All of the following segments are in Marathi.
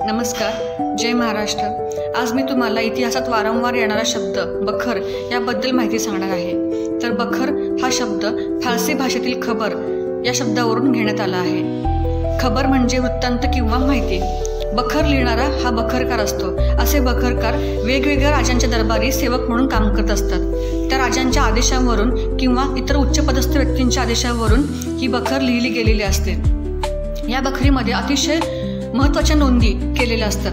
नमस्कार, जय महाराष्ट्र। आज मी तुम्हाला इतिहासात वारंवार येणारा शब्द बखर याबद्दल माहिती सांगणार आहे। तर बखर हा शब्द फारसी भाषेतील खबर या शब्दावरून घेण्यात आला आहे। खबर म्हणजे वृत्तांत किंवा माहिती। बखर लिहिणारा हा बखरकार असतो। असे बखरकार वेगवेगळ्या राजांच्या दरबारी सेवक म्हणून काम करत असतात। त्या राजांच्या आदेशावरून किंवा इतर उच्चपदस्थ व्यक्तींच्या आदेशावरून ही बखर लिहिली गेलेली असते। या बखरीमध्ये अतिशय महत्त्वाच्या नोंदी केलेल्या असतात।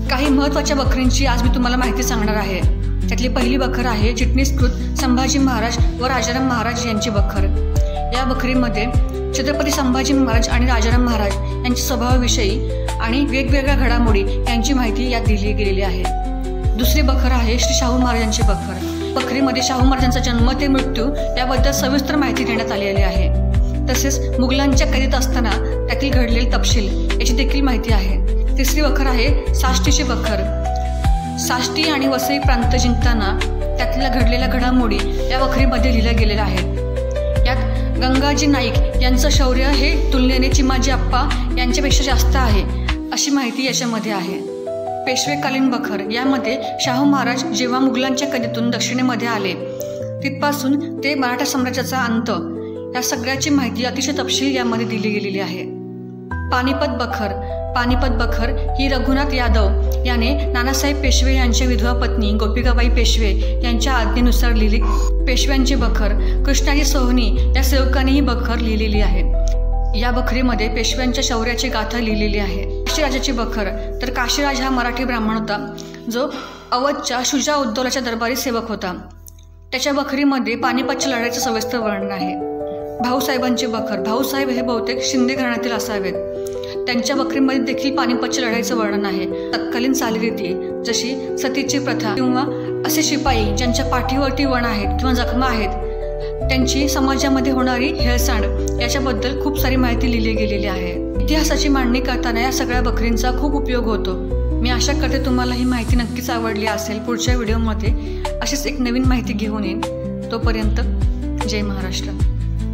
काही महत्त्वाच्या बखरींची आज मी तुम्हाला माहिती सांगणार आहे। त्यातली पहिली बखर आहे चिटणीसकृत संभाजी महाराज व राजाराम महाराज यांची बखर। या बखरीमध्ये छत्रपती संभाजी महाराज आणि राजाराम महाराज यांच्या स्वभावाविषयी आणि वेगवेगळ्या घडामोडी यांची माहिती यात दिली गेलेली आहे। दुसरी बखर आहे श्री शाहू महाराजांची बखर। बखरीमध्ये शाहू महाराजांचा जन्म ते मृत्यू याबद्दल सविस्तर माहिती देण्यात आलेली आहे। तसेच मुघलांच्या कैदेत असताना त्यातील घडलेले तपशील याची देखील माहिती आहे। तिसरी बखर आहे साष्टीची बखर। साष्टी आणि वसई प्रांत जिंकताना त्यातल्या घडलेल्या घडामोडी या बखरीमध्ये लिहिल्या गेलेल्या आहेत। यात गंगाजी नाईक यांचं शौर्य हे तुलनेने चिमाजी आप्पा यांच्यापेक्षा जास्त आहे अशी माहिती याच्यामध्ये आहे। पेशवेकालीन बखर यामध्ये शाहू महाराज जेव्हा मुघलांच्या कैदेतून दक्षिणेमध्ये आले तिथपासून ते मराठा साम्राज्याचा अंत या सगळ्याची माहिती अतिशय तपशील यामध्ये दिली गेलेली आहे। पानिपत बखर। पानिपत बखर ही रघुनाथ यादव याने नानासाहेब पेशवे यांच्या विधवा पत्नी गोपिकाबाई पेशवे यांच्या आज्ञेनुसार लिहिली। पेशव्यांची बखर कृष्णाजी सोहनी या सेवकाने ही बखर लिहिलेली आहे। या बखरीमध्ये पेशव्यांच्या शौर्याची गाथा लिहिलेली आहे। काशीराजाची बखर तर काशीराज हा मराठी ब्राह्मण होता जो अवधच्या शुजा उद्दौलाच्या दरबारी सेवक होता। त्याच्या बखरीमध्ये पानिपतच्या लढाईचं सविस्तर वर्णन आहे। भाऊसाहेबांची बखर। भाऊसाहेब हे बहुतेक शिंदे घराण्यातील असावेत। त्यांच्या बखरीमध्ये देखील पानिपतच्या लढाईचं वर्णन आहे। तत्कालीन चालीरीती जशी सतीची प्रथा किंवा असे शिपाई ज्यांच्या पाठीवरती वण आहेत किंवा जखमा आहेत त्यांची समाजामध्ये होणारी हेळसांड याच्याबद्दल खूप सारी माहिती लिहिली गेलेली आहे। इतिहासाची मांडणी करताना या सगळ्या बखरींचा खूप उपयोग होतो। मी आशा करते तुम्हाला ही माहिती नक्कीच आवडली असेल। पुढच्या व्हिडिओमध्ये अशीच एक नवीन माहिती घेऊन येईन। तोपर्यंत जय महाराष्ट्र।